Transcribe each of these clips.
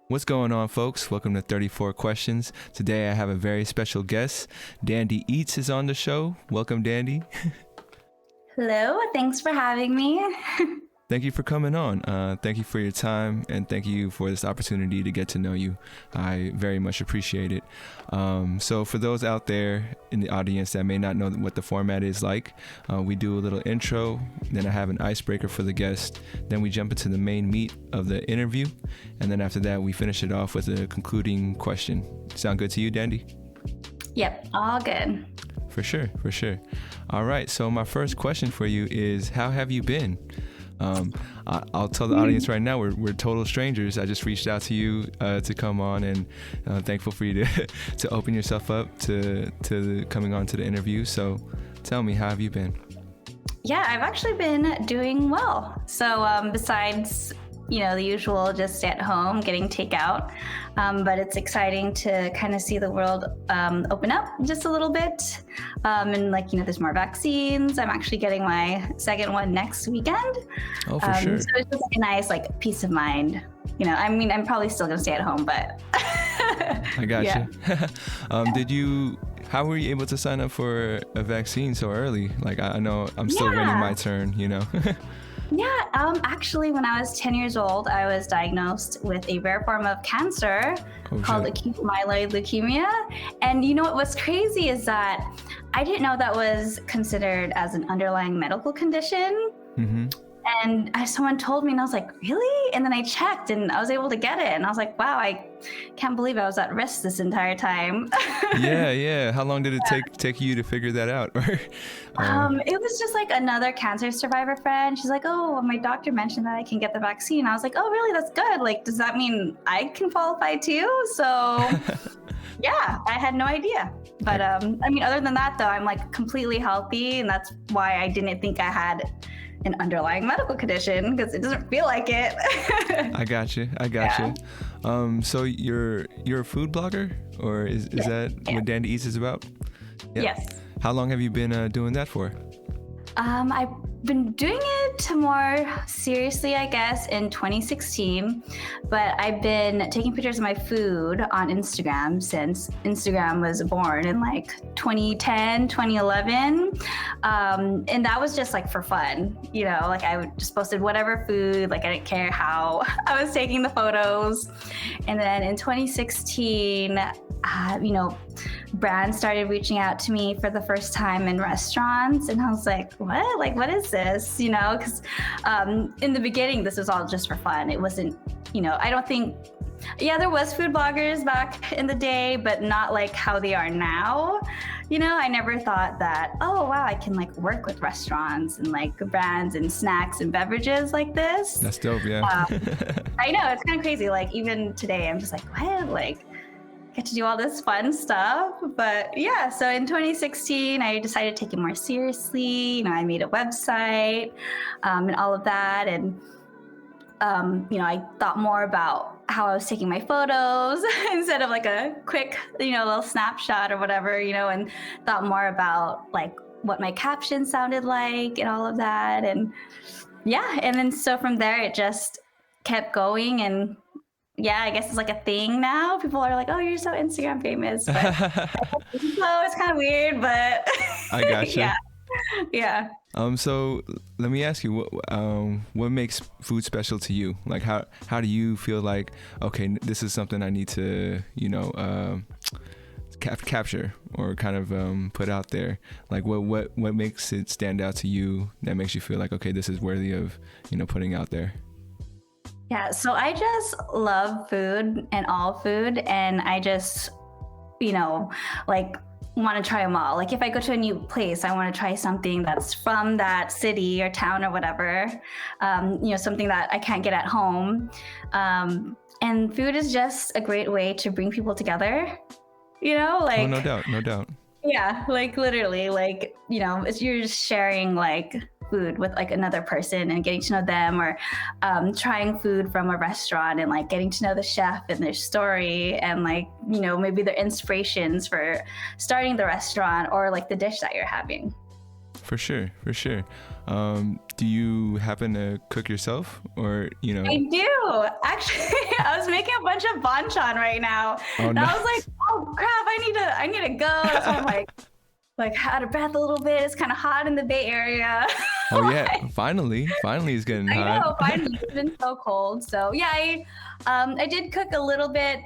What's going on, folks? Welcome to 34 Questions. Today I have a very special guest. Dandy.Eats is on the show. Welcome, Dandy. Hello, thanks for having me. Thank you for coming on. Thank you for your time, and thank you for this opportunity to get to know you. I very much appreciate it. So for those out there in the audience that may not know what the format is like, we do a little intro, then I have an icebreaker for the guest, then we jump into the main meat of the interview, and then after that we finish it off with a concluding question. Sound good to you, Dandy? Yep, all good. For sure. All right, so my first question for you is, how have you been? I'll tell the audience right now, we're total strangers. I just reached out to you to come on, and thankful for you to open yourself up to coming on to the interview. So tell me, how have you been? Yeah, I've actually been doing well. So besides, the usual, just stay at home, getting takeout. But it's exciting to kind of see the world open up just a little bit. And there's more vaccines. I'm actually getting my second one next weekend. Oh, for sure. So it's just a nice peace of mind. I'm probably still going to stay at home, but I got you. How were you able to sign up for a vaccine so early? I know I'm still waiting my turn, Yeah, actually, when I was 10 years old, I was diagnosed with a rare form of cancer called acute myeloid leukemia. And what was crazy is that I didn't know that was considered as an underlying medical condition. Mm-hmm. And someone told me, and I was like, really? And then I checked, and I was able to get it. And I was like, wow, I can't believe I was at risk this entire time. Yeah. How long did it take you to figure that out? It was just another cancer survivor friend. She's like, oh, my doctor mentioned that I can get the vaccine. I was like, oh, really? That's good. Does that mean I can qualify too? So yeah, I had no idea. But other than that, though, I'm completely healthy. And that's why I didn't think I had an underlying medical condition, because it doesn't feel like it. I got you. So you're a food blogger, or is that what Dandy.Eats is about? Yeah. Yes. How long have you been doing that for? I've been doing it more seriously, I guess, in 2016, but I've been taking pictures of my food on Instagram since Instagram was born in 2010, 2011. And that was just for fun, I just posted whatever food, I didn't care how I was taking the photos. And then in 2016, brands started reaching out to me for the first time in restaurants, and I was like, what is this? Because in the beginning, this was all just for fun. It wasn't, I don't think, there was food bloggers back in the day, but not how they are now. I never thought that, oh wow, I can work with restaurants and brands and snacks and beverages like this. That's dope. Yeah. I know, it's kind of crazy. Even today, I'm just what? Get to do all this fun stuff. But yeah, so in 2016, I decided to take it more seriously. I made a website and all of that. And, I thought more about how I was taking my photos instead of a quick, little snapshot or whatever, and thought more about what my captions sounded like and all of that. And yeah, and then so from there, it just kept going. And yeah, I guess it's a thing now. People are like, oh, you're so Instagram famous. But it's kind of weird, but I gotcha. Yeah. So let me ask you, what makes food special to you? How do you feel okay, this is something I need to, capture or kind of put out there? What makes it stand out to you that makes you feel okay, this is worthy of, putting out there? Yeah, so I just love food and all food, and I just, want to try them all. If I go to a new place, I want to try something that's from that city or town or whatever, something that I can't get at home. And food is just a great way to bring people together, Oh, no doubt. Yeah, literally, you're just sharing food with like another person and getting to know them, or trying food from a restaurant and like getting to know the chef and their story and like, you know, maybe their inspirations for starting the restaurant or like the dish that you're having. For sure. Do you happen to cook yourself, or, you know? I do. Actually, I was making a bunch of banchan right now. Oh, and nice. I was like, oh crap, I need to go. So I'm like out of breath a little bit. It's kind of hot in the Bay Area. Oh yeah, finally it's getting hot. I know, finally. It's been so cold. So yeah, I did cook a little bit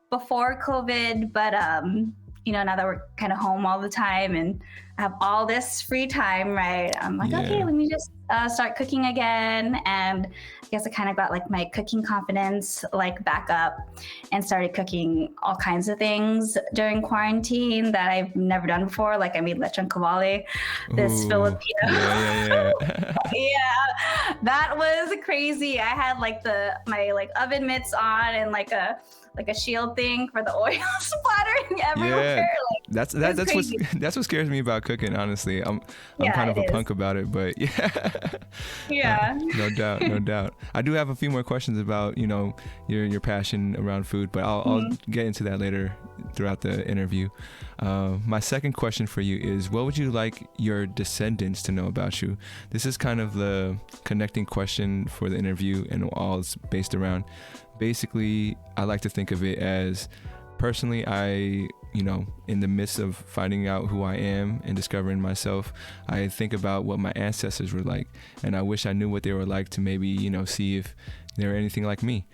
before COVID, but now that we're kind of home all the time and I have all this free time, right? I'm like, okay, let me just start cooking again. And I guess I kind of got like my cooking confidence like back up and started cooking all kinds of things during quarantine that I've never done before. Like I made lechon kawali, this Filipino. Yeah. Yeah, that was crazy. I had like my like oven mitts on and like a shield thing for the oil splattering everywhere. Yeah, Like, that's what scares me about cooking. Honestly, I'm kind of a punk about it, but yeah. No doubt. I do have a few more questions about your passion around food, but I'll get into that later throughout the interview. My second question for you is, what would you like your descendants to know about you? This is kind of the connecting question for the interview and all it's based around. Basically, I like to think of it as, personally, in the midst of finding out who I am and discovering myself, I think about what my ancestors were like, and I wish I knew what they were like to maybe, see if they were anything like me.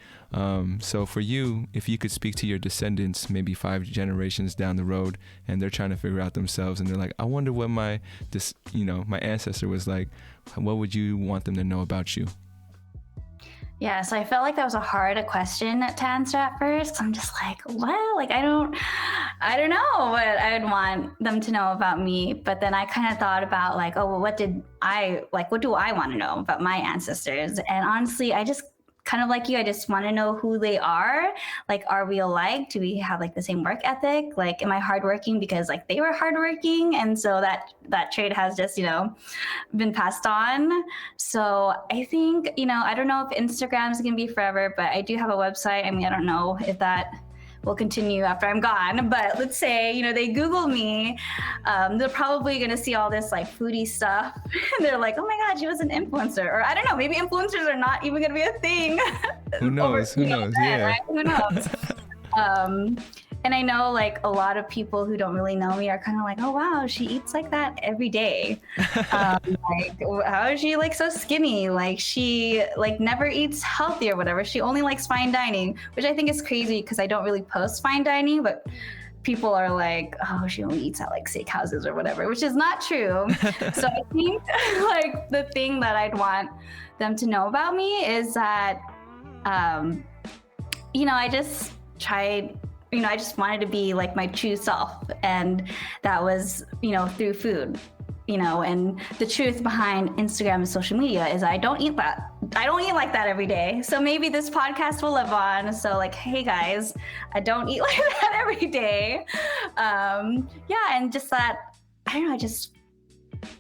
So for you, if you could speak to your descendants, maybe 5 generations down the road, and they're trying to figure out themselves, and they're like, I wonder what my ancestor was like, what would you want them to know about you? Yeah, so I felt like that was a hard question to answer at first. I'm just like, what? Like, I don't know what I would want them to know about me. But then I kind of thought about like, oh, well, what do I want to know about my ancestors? And honestly, I just kind of like you, I just want to know who they are. Like, are we alike? Do we have like the same work ethic? Like, am I hardworking because like they were hardworking? And so that trait has just, been passed on. So I think, I don't know if Instagram is going to be forever, but I do have a website. I mean, I don't know if that will continue after I'm gone, but let's say, they Google me, they're probably going to see all this like foodie stuff. And they're like, oh my God, she was an influencer. Or I don't know, maybe influencers are not even going to be a thing. Who knows? Yeah. Right? Who knows? And I know like a lot of people who don't really know me are kind of like, oh wow, she eats like that every day. Like, how is she like so skinny? Like she like never eats healthy or whatever. She only likes fine dining, which I think is crazy because I don't really post fine dining, but people are like, oh, she only eats at like steakhouses or whatever, which is not true. So I think like the thing that I'd want them to know about me is that, I just tried. I just wanted to be like my true self. And that was, through food, and the truth behind Instagram and social media is I don't eat that. I don't eat like that every day. So maybe this podcast will live on. So like, hey guys, I don't eat like that every day. And just that, I don't know, I just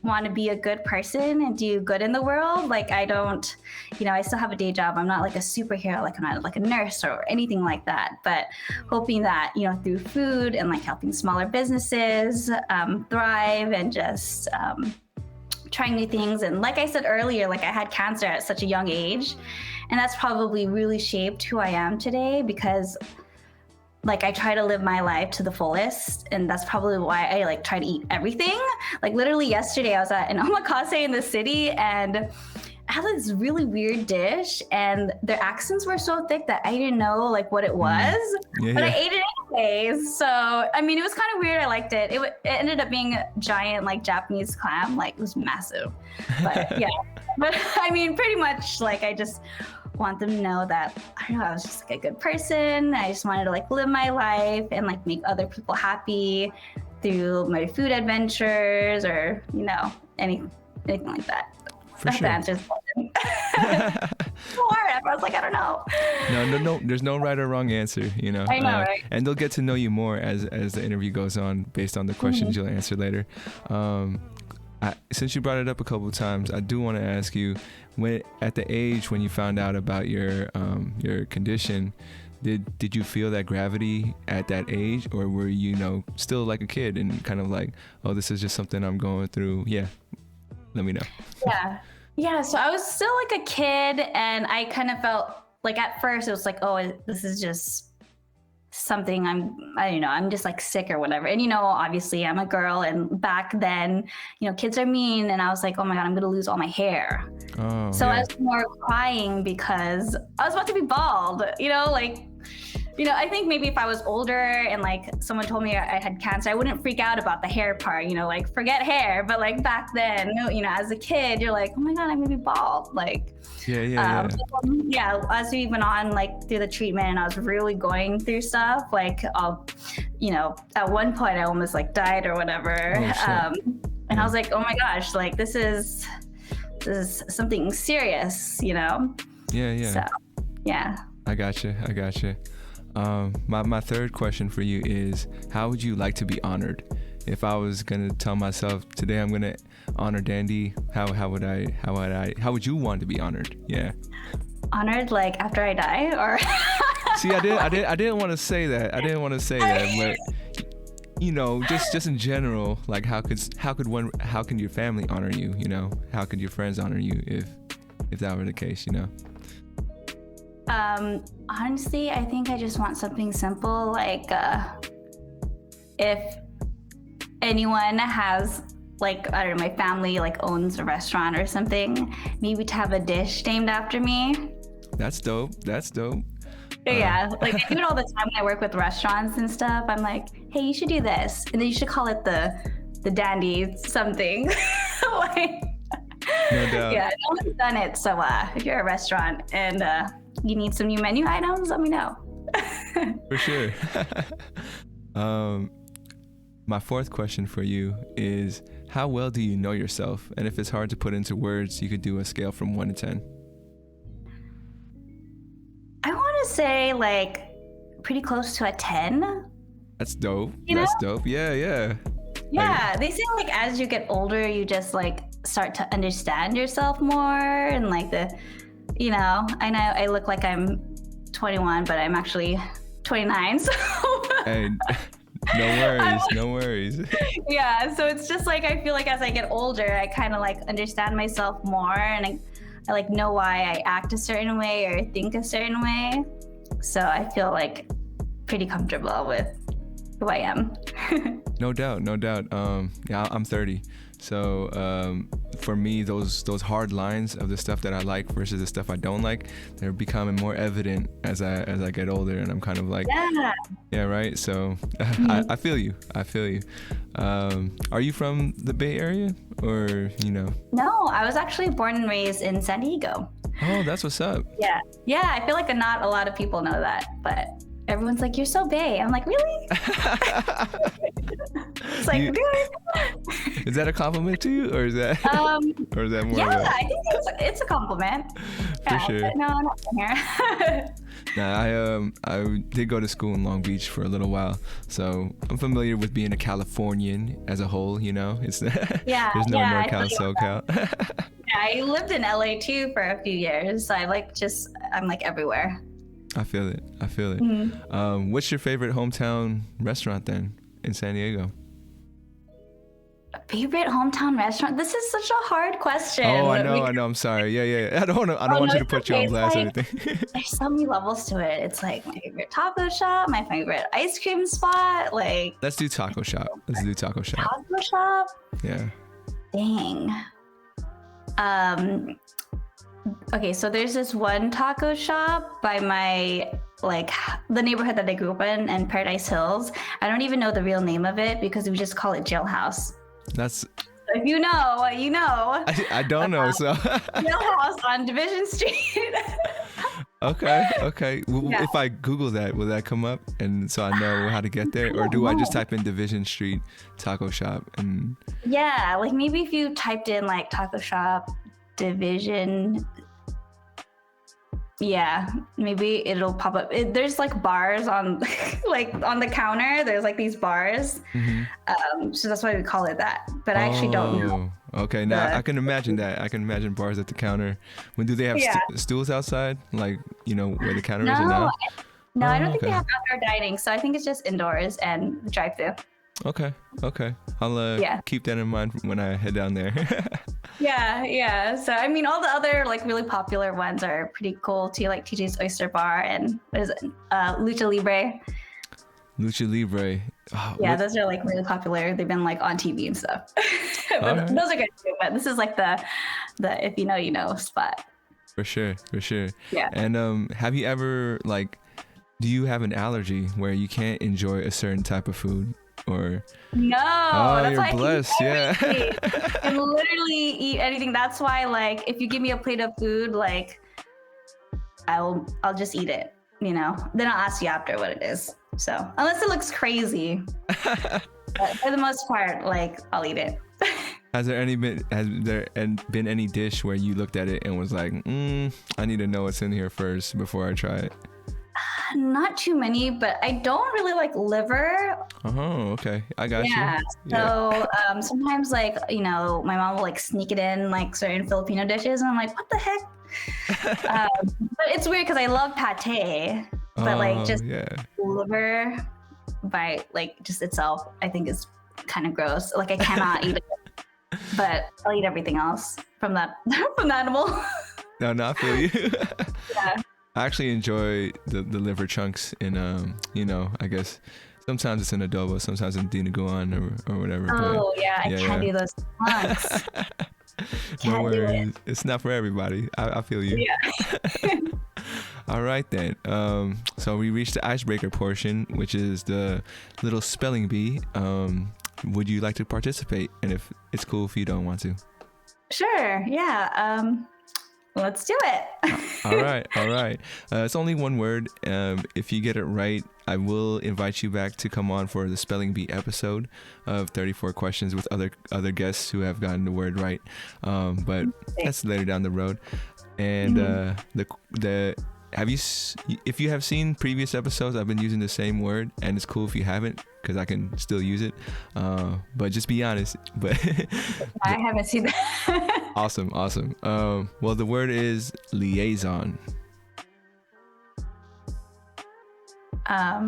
want to be a good person and do good in the world. Like I don't, I still have a day job. I'm not like a superhero, like I'm not like a nurse or anything like that, but hoping that, through food and like helping smaller businesses thrive and just trying new things. And like I said earlier, like I had cancer at such a young age, and that's probably really shaped who I am today because like I try to live my life to the fullest, and that's probably why I like try to eat everything. Like literally yesterday I was at an omakase in the city and I had this really weird dish and their accents were so thick that I didn't know like what it was, but I ate it anyways. So, I mean, it was kind of weird. I liked it. It ended up being a giant like Japanese clam, like it was massive, but yeah. But I mean, pretty much like I just want them to know that I was just like a good person. I just wanted to like live my life and like make other people happy through my food adventures or anything like that. For sure. That's just I was like, I don't know. No. There's no right or wrong answer. I know, right? And they'll get to know you more as the interview goes on based on the questions you'll answer later. Since you brought it up a couple of times, I do want to ask you, at the age when you found out about your condition, did you feel that gravity at that age, or were you still like a kid and kind of like, oh, this is just something I'm going through? Yeah, let me know. Yeah. So I was still like a kid, and I kind of felt like at first it was like, oh, this is just something I'm just like sick or whatever. And, obviously I'm a girl, and back then, kids are mean, and I was like, oh my God, I'm going to lose all my hair. Oh, So yeah. I was more crying because I was about to be bald, I think maybe if I was older and like someone told me I had cancer, I wouldn't freak out about the hair part, like forget hair. But like back then, as a kid, you're like, oh my God, I'm gonna be bald. Like, Yeah. As we went on like through the treatment and I was really going through stuff, like at one point I almost like died or whatever. And I was like, oh my gosh, like this is something serious, Yeah. So, yeah. I gotcha. My third question for you is, how would you like to be honored? If I was gonna tell myself today I'm gonna honor Dandy, how would you want to be honored? Yeah. Honored like after I die, or? See, I didn't want to say that. But just in general, like how can your family honor you? How could your friends honor you if that were the case? Honestly, I think I just want something simple, like if anyone has, like, I don't know, my family like owns a restaurant or something, maybe to have a dish named after me. That's dope. Yeah, like I do it all the time when I work with restaurants and stuff. I'm like, hey, you should do this, and then you should call it the Dandy something. Like, no doubt. Yeah, no one's done it. So if you're a restaurant and you need some new menu items, let me know. For sure. My fourth question for you is, how well do you know yourself? And if it's hard to put into words, you could do a scale from 1 to 10. I want to say like pretty close to a 10. That's dope. Dope. Yeah. Yeah, they say like as you get older, you just like start to understand yourself more, and like I know I look like I'm 21, but I'm actually 29. So. And no worries. Yeah, so it's just like I feel like as I get older, I kind of like understand myself more, and I like know why I act a certain way or think a certain way. So I feel like pretty comfortable with who I am. No doubt. Yeah, I'm 30. So for me, those hard lines of the stuff that I like versus the stuff I don't like, they're becoming more evident as I get older, and I'm kind of like, yeah, right. So I feel you. Are you from the Bay Area, or No, I was actually born and raised in San Diego. Oh, that's what's up. Yeah. I feel like not a lot of people know that, but everyone's like, you're so Bay. I'm like, really? It's like, really? Is that a compliment to you, or is that or is that more? Yeah, I think it's a compliment. For sure. But no, I'm not from here. Nah, I did go to school in Long Beach for a little while, so I'm familiar with being a Californian as a whole. It's there's no NorCal, SoCal. Yeah, I lived in LA too for a few years, so I'm like everywhere. I feel it. Mm-hmm. What's your favorite hometown restaurant then in San Diego? Favorite hometown restaurant? This is such a hard question. Oh, I know. I'm sorry. Yeah. I don't want you to put you on blast or anything. There's so many levels to it. It's like my favorite taco shop, my favorite ice cream spot. Like, let's do taco shop. Taco shop? Yeah. Dang. Okay, so there's this one taco shop by my, the neighborhood that I grew up in Paradise Hills. I don't even know the real name of it because we just call it Jailhouse. That's... If you know, you know. I don't know, so... Jailhouse on Division Street. Okay. Yeah. If I Google that, will that come up? And so I know how to get there? Or do I just type in Division Street taco shop? And yeah, like maybe if you typed in like taco shop, Division, yeah, maybe it'll pop up. There's like bars on like on the counter, there's like these bars. Mm-hmm. So that's why we call it that, but I actually don't know. Okay, now I can imagine that. I can imagine bars at the counter. When do they have stools outside, like where the counter is? Or no? No, I don't think they have outdoor dining, so I think it's just indoors and the drive-thru. Okay. I'll keep that in mind when I head down there. Yeah. So I mean, all the other like really popular ones are pretty cool too, like TJ's Oyster Bar and what is it, Lucha Libre. Lucha Libre. Oh, Yeah, those are like really popular. They've been like on TV and stuff. Right. Those are good too. But this is like the if you know, you know spot. For sure. Yeah. And have you ever do you have an allergy where you can't enjoy a certain type of food? Or no, that's you're why blessed. I can literally eat anything. That's why like if you give me a plate of food, like I'll just eat it, you know. Then I'll ask you after what it is. So unless it looks crazy, but for the most part, like I'll eat it. Has there been any dish where you looked at it and was like, I need to know what's in here first before I try it? Not too many, but I don't really like liver. Oh, okay. I got you. Yeah. So sometimes like, you know, my mom will like sneak it in like certain Filipino dishes and I'm like, what the heck? But it's weird because I love pate, but like just liver by like just itself, I think is kind of gross. Like I cannot eat it, but I'll eat everything else from that animal. No, I feel you. Yeah. I actually enjoy the liver chunks in you know, I guess sometimes it's in adobo, sometimes in dinuguan or whatever. Oh I can't do those chunks. No worries. It's not for everybody. I feel you. Yeah. All right then. So we reached the icebreaker portion, which is the little spelling bee. Would you like to participate? And if it's cool if you don't want to. Sure. Yeah. Let's do it. All right. It's only one word. If you get it right, I will invite you back to come on for the Spelling Bee episode of 34 questions with other guests who have gotten the word right. But that's later down the road. And if you have seen previous episodes, I've been using the same word, and it's cool if you haven't, because I can still use it. But just be honest. But I haven't seen that. Awesome. Well, the word is liaison. I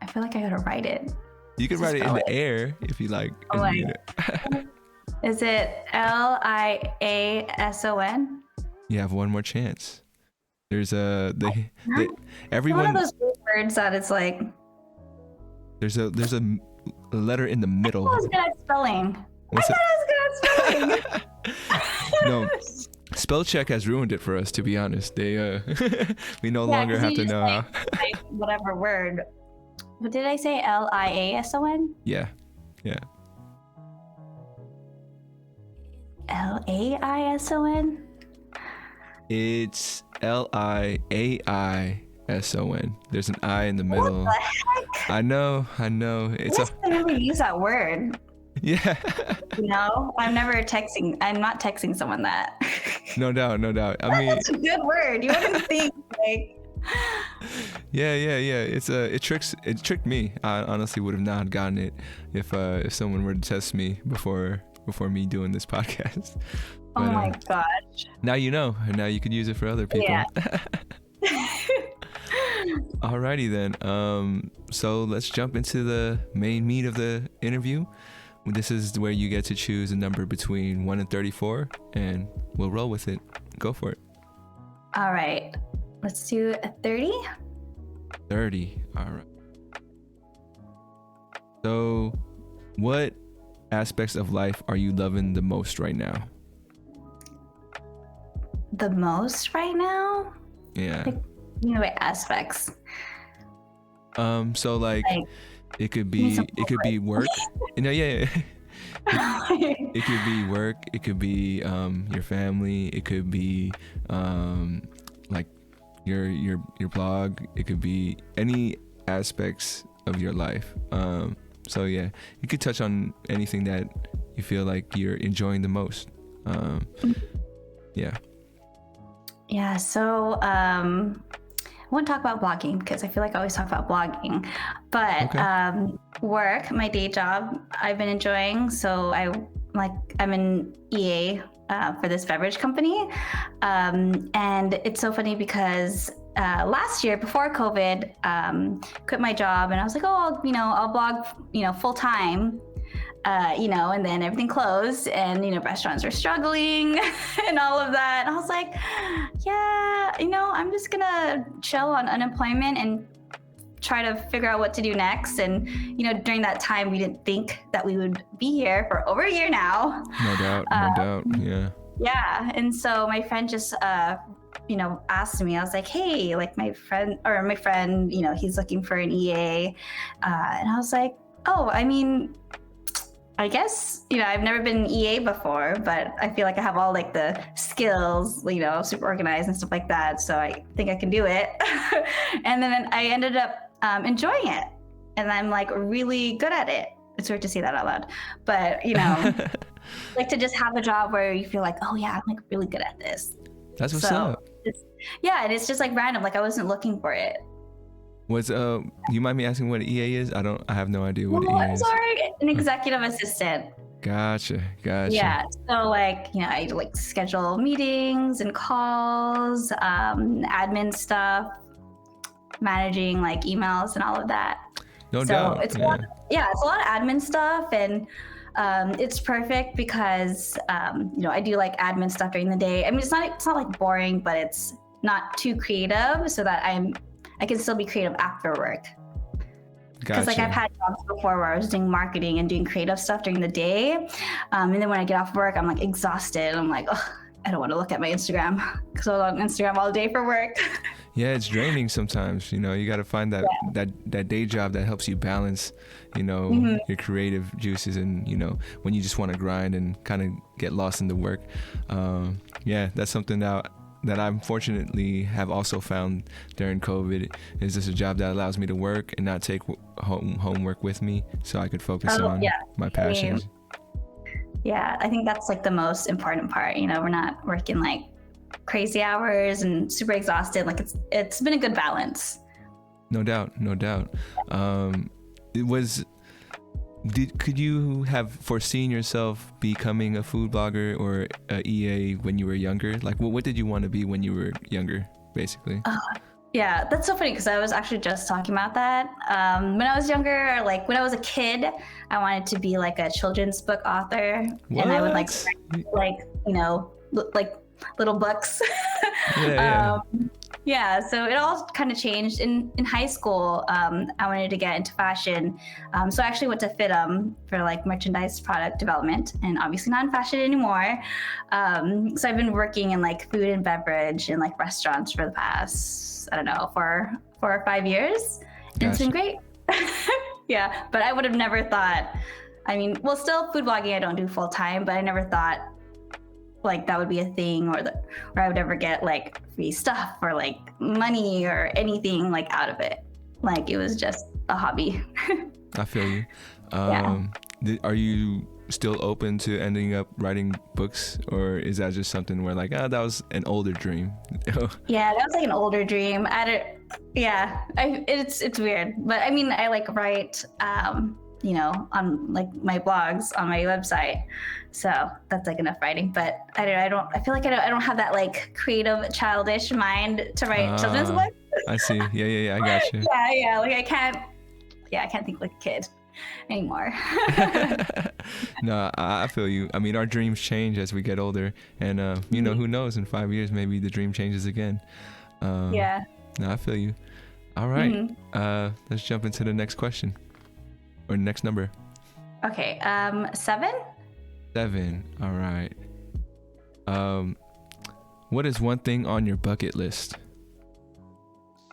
feel like I gotta write it. You can write it in the air if you like. Is it Liason? You have one more chance. There's everyone. One of those words that it's like. There's a letter in the middle. I was good at spelling. No, spell check has ruined it for us. To be honest, we no longer have to know how. Like whatever word. What did I say? Liason? Yeah. Laison? It's Liaison. There's an I in the middle. What the heck? I know. I never use that word. Yeah. You know, I'm not texting someone that. No doubt. I mean, that's a good word. You wouldn't think like. Yeah. It tricked me. I honestly would have not gotten it if someone were to test me before me doing this podcast. But, oh my gosh. Now you know, and now you could use it for other people. Yeah. Alrighty then. So let's jump into the main meat of the interview. This is where you get to choose a number between 1 and 34, and we'll roll with it. Go for it. All right. Let's do a 30. 30. All right. So, what aspects of life are you loving the most right now? The most right now? Yeah. Like, aspects. So like it could be work. Yeah. It could be work. It could be your family. It could be like your blog. It could be any aspects of your life. So yeah, you could touch on anything that you feel like you're enjoying the most. Yeah. Yeah. So I won't talk about blogging because I feel like I always talk about blogging, but okay. Work, my day job, I've been enjoying. So I'm an EA for this beverage company, and it's so funny because last year before COVID, quit my job, and I was like, oh, I'll blog, full time. And then everything closed, and restaurants were struggling and all of that. And I was like, yeah, I'm just gonna chill on unemployment and try to figure out what to do next. And during that time, we didn't think that we would be here for over a year now. No doubt, yeah. Yeah, and so my friend just asked me. I was like, hey, like my friend, he's looking for an EA, and I was like, oh, I mean, I guess, I've never been an EA before, but I feel like I have all like the skills, super organized and stuff like that. So I think I can do it. And then I ended up enjoying it, and I'm like really good at it. It's weird to say that out loud, but like to just have a job where you feel like, oh yeah, I'm like really good at this. That's what's up. Yeah, and it's just like random. Like I wasn't looking for it. You mind me asking what an EA is? I have no idea what an EA is. Sorry, an executive assistant. Gotcha. Yeah, so like, I like schedule meetings and calls, admin stuff, managing like emails and all of that. No doubt. It's it's a lot of admin stuff, and it's perfect because I do like admin stuff during the day. I mean, it's not like boring, but it's not too creative, so that I can still be creative after work. Because like I've had jobs before where I was doing marketing and doing creative stuff during the day, and then when I get off work, I'm like exhausted. I'm like, oh, I don't want to look at my Instagram because I was on Instagram all day for work. Yeah, it's draining sometimes. You got to find that day job that helps you balance, your creative juices, and when you just want to grind and kind of get lost in the work. That's something that I unfortunately have also found during COVID. Is this a job that allows me to work and not take homework with me, so I could focus on my passions. Yeah, I think that's like the most important part. We're not working like crazy hours and super exhausted. Like it's been a good balance. No doubt. Could you have foreseen yourself becoming a food blogger or a EA when you were younger? Like, what did you want to be when you were younger, basically? Yeah, that's so funny because I was actually just talking about that. When I was younger, like when I was a kid, I wanted to be like a children's book author. What? And I would like little books. So it all kind of changed. In high school, I wanted to get into fashion. So I actually went to FITM for like merchandise product development, and obviously not in fashion anymore. So I've been working in like food and beverage and like restaurants for the past, I don't know, 4 or 5 years. And It's been great. Yeah, but I would have never thought, still food blogging I don't do full time, but I never thought like that would be a thing, or I would ever get like free stuff or like money or anything like out of it. Like it was just a hobby. I feel you. Are you still open to ending up writing books, or is that just something where like, that was an older dream? Yeah, that was like an older dream. It's weird, but I like write on like my blogs on my website, so that's like enough writing. But I feel like I don't have that like creative childish mind to write children's books. I see. Yeah, I got you. Yeah, like I can't think like a kid anymore. No, I feel you. Our dreams change as we get older, and who knows, in 5 years maybe the dream changes again. No, I feel you. All right. Let's jump into the next question. Or next number. Okay, 7? 7, all right. What is one thing on your bucket list?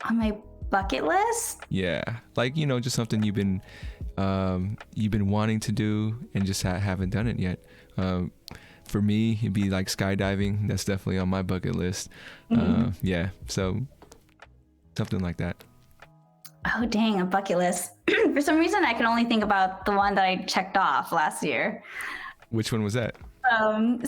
On my bucket list? Yeah, like, just something you've been wanting to do and just haven't done it yet. For me, it'd be like skydiving. That's definitely on my bucket list. So something like that. Oh, dang, a bucket list. For some reason, I can only think about the one that I checked off last year. Which one was that?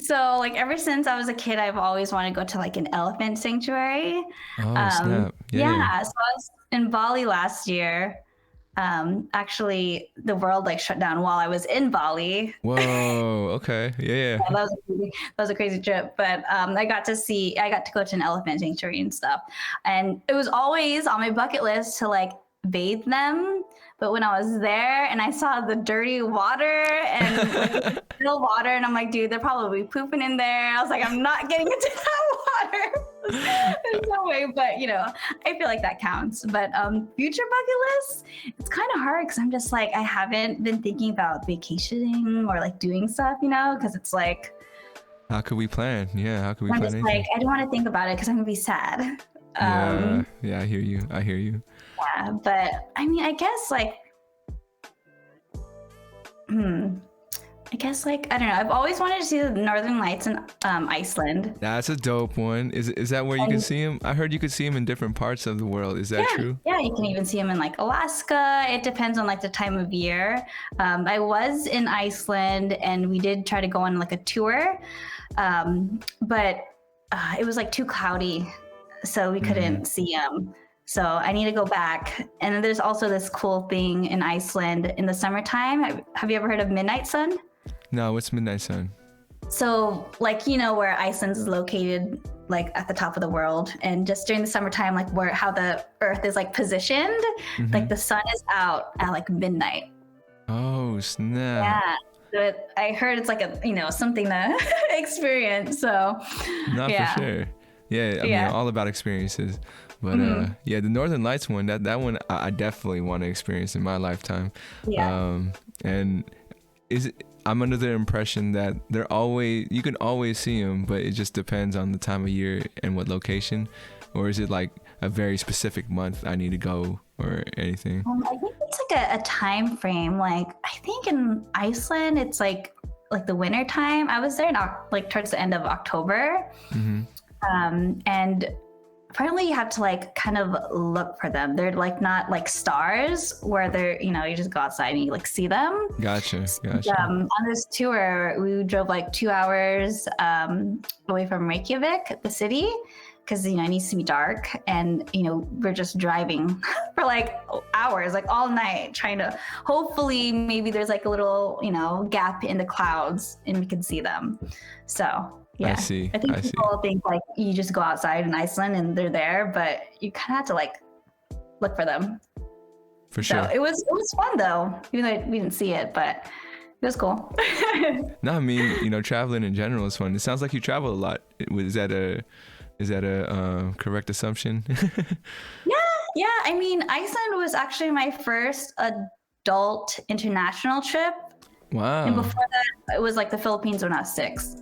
So like ever since I was a kid, I've always wanted to go to like an elephant sanctuary. Oh, snap. Yeah. So I was in Bali last year. Actually, the world like shut down while I was in Bali. Whoa. Okay. Yeah. Yeah, that was a crazy trip. But I got to go to an elephant sanctuary and stuff. And it was always on my bucket list to like bathe them. But when I was there and I saw the dirty water and like still water, and I'm like, dude, they're probably pooping in there. I was like, I'm not getting into that water. There's no way, but you know, I feel like that counts. But future bucket list, it's kind of hard because I'm just like, I haven't been thinking about vacationing or like doing stuff, you know, because it's like, How could we plan? Yeah, how could we I'm plan just anything? like, I don't want to think about it because I'm gonna be sad. Yeah, I hear you. I hear you. Yeah, but I mean, I guess like, I don't know. I've always wanted to see the Northern Lights in Iceland. That's a dope one. Is that where you can see him? I heard you could see him in different parts of the world. Is that true? Yeah, you can even see them in like Alaska. It depends on like the time of year. I was in Iceland and we did try to go on like a tour, but it was like too cloudy, so we couldn't see them. So I need to go back. And then there's also this cool thing in Iceland in the summertime. Have you ever heard of midnight sun? No, what's Midnight Sun? So like, you know, where Iceland is located, like at the top of the world, and just during the summertime, like how the earth is like positioned, like the sun is out at like midnight. Oh, snap. Yeah. So I heard it's like a, you know, something to experience. So Not yeah. for sure. Yeah, I mean, all about experiences. But yeah, the Northern Lights one, that one I definitely want to experience in my lifetime. Yeah. And I'm under the impression that you can always see them, but it just depends on the time of year and what location. Or is it like a very specific month I need to go or anything? I think it's like a time frame. Like I think in Iceland, it's like the winter time. I was there in like towards the end of October. And apparently you have to like kind of look for them. They're like not like stars where they're, you know, you just go outside and you like see them. Gotcha. On this tour, we drove like 2 hours away from Reykjavik, the city, because, you know, it needs to be dark. And, you know, we're just driving for like hours, like all night, trying to hopefully maybe there's like a little, you know, gap in the clouds and we can see them. So yeah, I see. think people think like you just go outside in Iceland and they're there, but you kind of have to like look for them. For sure. So it was fun though, even though we didn't see it, but it was cool. No, I mean, you know, traveling in general is fun. It sounds like you travel a lot. Is that a correct assumption? Yeah. I mean, Iceland was actually my first adult international trip. Wow. And before that, it was like the Philippines when I was 6.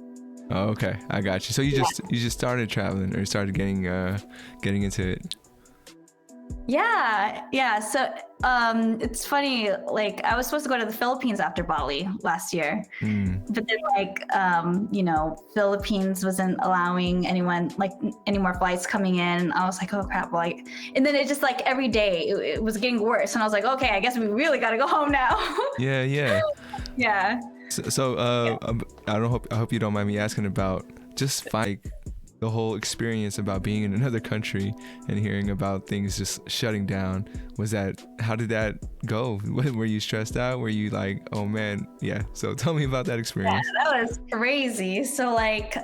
Oh, okay, I got you. So you just started traveling or started getting into it. Yeah. So it's funny. Like I was supposed to go to the Philippines after Bali last year, but then like you know, Philippines wasn't allowing anyone like any more flights coming in. I was like, oh crap! Like, and then it just like every day it was getting worse, and I was like, okay, I guess we really got to go home now. Yeah. Yeah. So I hope you don't mind me asking about just like the whole experience about being in another country and hearing about things just shutting down. How did that go? Were you stressed out? Were you like, oh man, yeah. So tell me about that experience. Yeah, that was crazy. So like,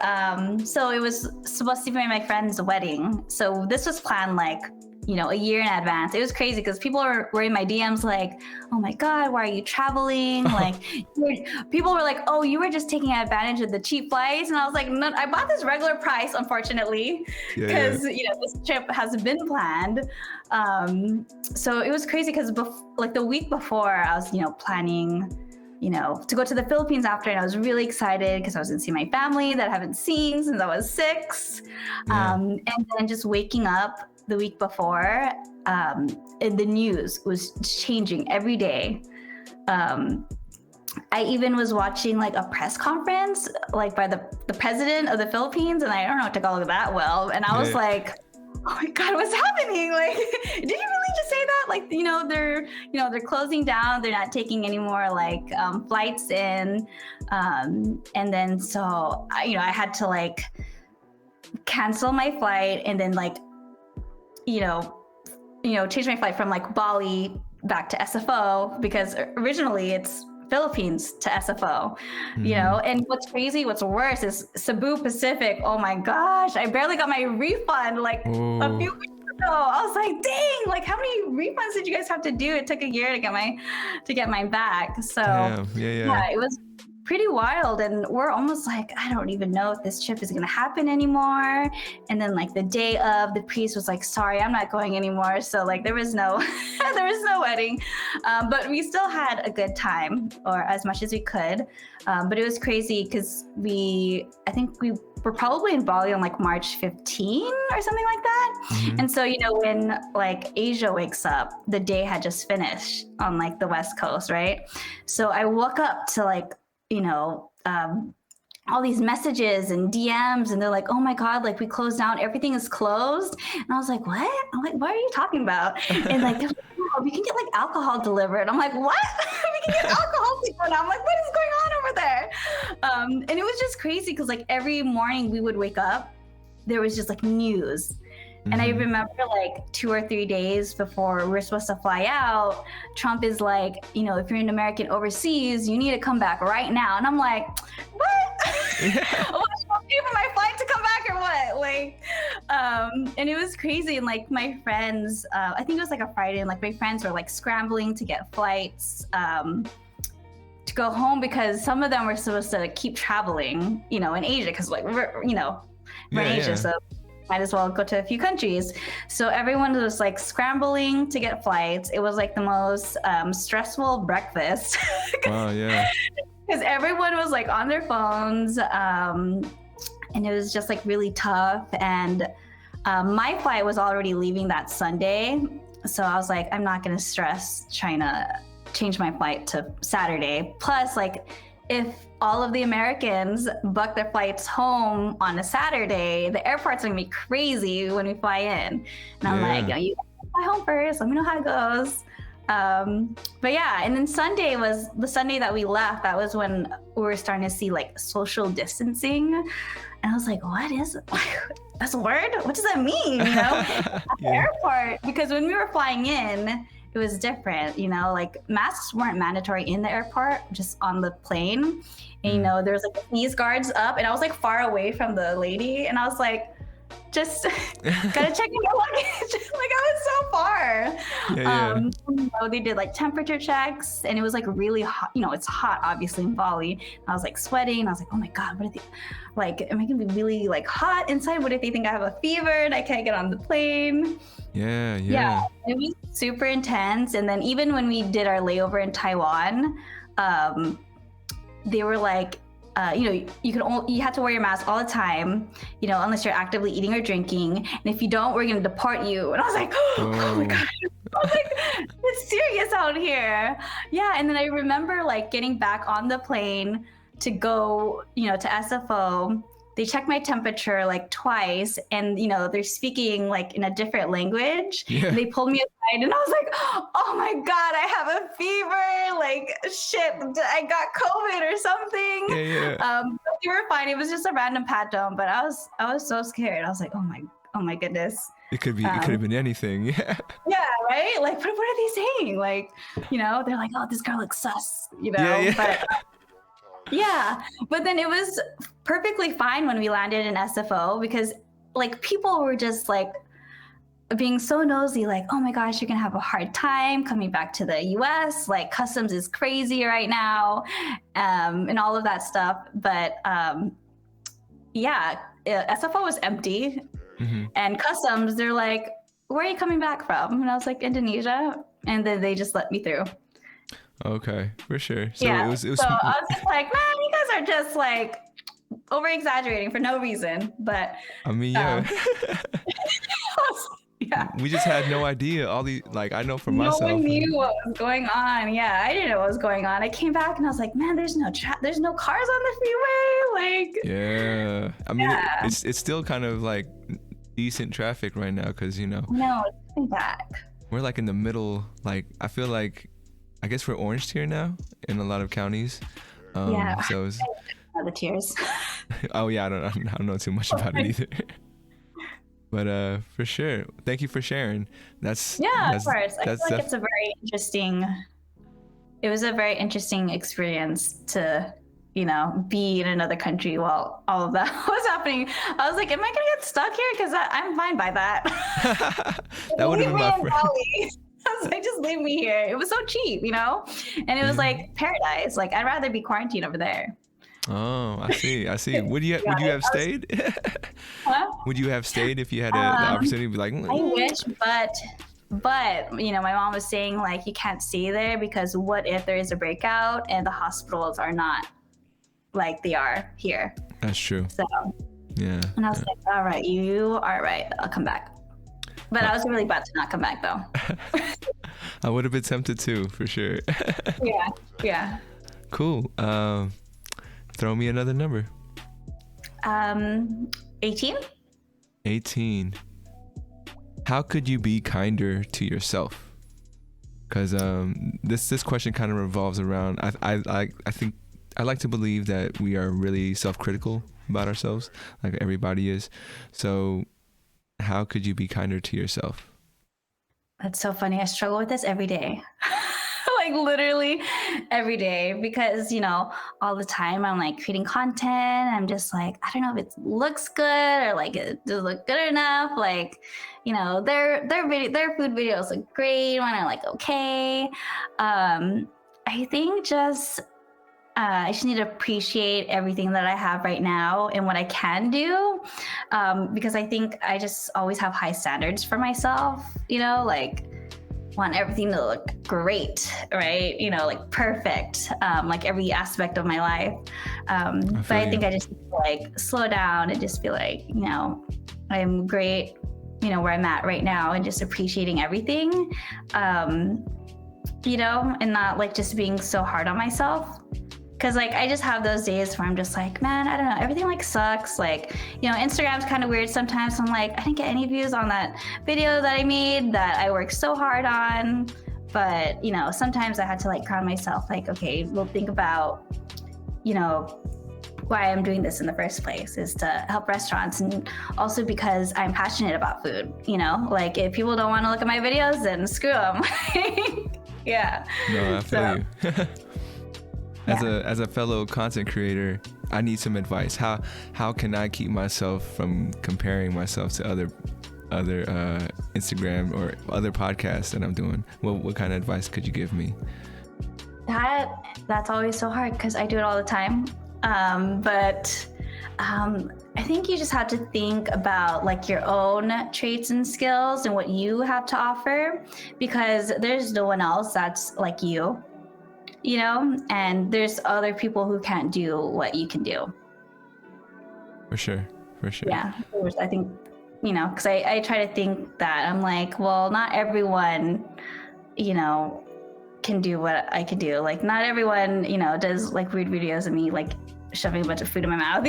so it was supposed to be my friend's wedding. So this was planned like, you know, a year in advance. It was crazy because people were in my DMs like, oh my God, why are you traveling? Like people were like, oh, you were just taking advantage of the cheap flights. And I was like, no, I bought this regular price, unfortunately, because, you know, this trip has been planned. So it was crazy because like the week before I was, you know, planning, you know, to go to the Philippines after, and I was really excited because I was going to see my family that I haven't seen since I was 6. And then just waking up the week before, and the news was changing every day. I even was watching like a press conference like by the president of the Philippines, and I don't know, it took all of that well, and I was like, oh my God, what's happening? Like, did you really just say that? Like, they're closing down. They're not taking any more like flights in. And then so I had to like cancel my flight and then like, change my flight from like Bali back to SFO because originally it's Philippines to SFO, you know. And what's crazy, what's worse is Cebu Pacific. Oh my gosh, I barely got my refund like a few weeks ago. I was like, dang, like how many refunds did you guys have to do? It took a year to get mine back. So yeah, it was pretty wild, and we're almost like, I don't even know if this trip is gonna happen anymore. And then like the day of, the priest was like, sorry, I'm not going anymore. So like there was no wedding, but we still had a good time, or as much as we could. But it was crazy because I think we were probably in Bali on like March 15 or something like that. And so, you know, when like Asia wakes up, the day had just finished on like the West Coast, right? So I woke up to like, you know, all these messages and DMs, and they're like, oh my God, like we closed down, everything is closed. And I was like, what? I'm like, what are you talking about? And like, they're like, oh, we can get like alcohol delivered. I'm like, what? We can get alcohol delivered. I'm like, what is going on over there? And it was just crazy because like every morning we would wake up, there was just like news. And I remember like 2 or 3 days before we're supposed to fly out, Trump is like, you know, if you're an American overseas, you need to come back right now. And I'm like, what? What, pay for my flight to come back or what? Like, and it was crazy. And like my friends, I think it was like a Friday, and like my friends were like scrambling to get flights to go home because some of them were supposed to keep traveling, you know, in Asia because like we're in Asia, so might as well go to a few countries. So everyone was like scrambling to get flights. It was like the most stressful breakfast. Wow, yeah. Because everyone was like on their phones, and it was just like really tough. And my flight was already leaving that Sunday. So I was like, I'm not gonna stress trying to change my flight to Saturday. Plus, like, if all of the Americans book their flights home on a Saturday, the airport's gonna be crazy when we fly in. And I'm like, you fly home first, let me know how it goes. But yeah, and then Sunday was the Sunday that we left. That was when we were starting to see like social distancing. And I was like, what is it? That's a word? What does that mean? You know, at the airport, because when we were flying in, it was different, you know, like masks weren't mandatory in the airport, just on the plane. And, you know, there was like sneeze guards up, and I was like far away from the lady, and I was like, just gotta check in your luggage. Like I was so far. You know, they did like temperature checks, and it was like really hot. You know, it's hot obviously in Bali. I was like sweating, and I was like, oh my God, what if they, like, am I gonna be really like hot inside? What if they think I have a fever and I can't get on the plane? Yeah, it was super intense. And then even when we did our layover in Taiwan, they were like, you know, you have to wear your mask all the time, you know, unless you're actively eating or drinking. And if you don't, we're gonna deport you. And I was like, oh my God. I was like, it's serious out here. Yeah, and then I remember like getting back on the plane to go, you know, to SFO. They checked my temperature like twice, and you know, they're speaking like in a different language. And they pulled me aside, and I was like, oh my God, I have a fever, like shit, I got COVID or something. But they were fine. It was just a random pat down, but I was so scared. I was like, oh my goodness. It could have been anything. Yeah, right? Like what are they saying? Like, you know, they're like, oh, this girl looks sus, you know. But yeah, but then it was perfectly fine when we landed in SFO, because like people were just like being so nosy, like, oh my gosh, you're gonna have a hard time coming back to the US, like customs is crazy right now, and all of that stuff. But yeah, SFO was empty, and customs, they're like, where are you coming back from? And I was like, Indonesia, and then they just let me through. Okay, for sure. So yeah, it was so I was just like, man, you guys are just like over exaggerating for no reason. But I mean, we just had no idea. All these, like, I know for myself, no one knew what was going on. Yeah, I didn't know what was going on. I came back and I was like, man, there's no cars on the freeway. Like, yeah, I mean, it's still kind of like decent traffic right now, because you know, no, it's coming back. We're like in the middle. Like, I feel like, I guess we're orange tier now in a lot of counties. So it's the tiers. Oh yeah, I don't know too much about it either. But for sure, thank you for sharing. That's of course. I feel like it's a very interesting. It was a very interesting experience to, be in another country while all of that was happening. I was like, am I gonna get stuck here? Because I'm fine by that. That would have been my friend. I was like, just leave me here. It was so cheap, and it was like paradise. Like, I'd rather be quarantined over there. Oh, I see. Would you have stayed? Huh? Would you have stayed if you had the opportunity to be like? I wish, but my mom was saying, like, you can't stay there because what if there is a breakout and the hospitals are not like they are here? That's true. So yeah. And I was like, all right, you are right. I'll come back. But I was really about to not come back though. I would have been tempted too, for sure. Yeah. Cool. Throw me another number. 18. 18. How could you be kinder to yourself? Because this question kind of revolves around. I think I like to believe that we are really self-critical about ourselves, like everybody is. So, how could you be kinder to yourself? That's so funny. I struggle with this every day. Like literally every day, because all the time I'm like creating content. I'm just like, I don't know if it looks good or like it does look good enough. Like, their food videos look great when I'm like, okay. I think I just need to appreciate everything that I have right now and what I can do, because I think I just always have high standards for myself, like want everything to look great, right? Like perfect, like every aspect of my life. But I think I just need to like slow down and just be like, I'm great, where I'm at right now, and just appreciating everything, and not like just being so hard on myself. Cause like I just have those days where I'm just like, man, I don't know, everything like sucks. Like, Instagram's kind of weird sometimes. I'm like, I didn't get any views on that video that I made that I worked so hard on. But, sometimes I had to like ground myself, like, okay, we'll think about, why I'm doing this in the first place is to help restaurants, and also because I'm passionate about food, like if people don't want to look at my videos, then screw them. Yeah. No, I feel you. As a fellow content creator, I need some advice. How can I keep myself from comparing myself to other Instagram or other podcasts that I'm doing? What kind of advice could you give me? That's always so hard because I do it all the time. But I think you just have to think about like your own traits and skills and what you have to offer, because there's no one else that's like you. And there's other people who can't do what you can do. For sure. Yeah, I think, because I try to think that I'm like, well, not everyone, can do what I can do. Like, not everyone, does like weird videos of me like shoving a bunch of food in my mouth,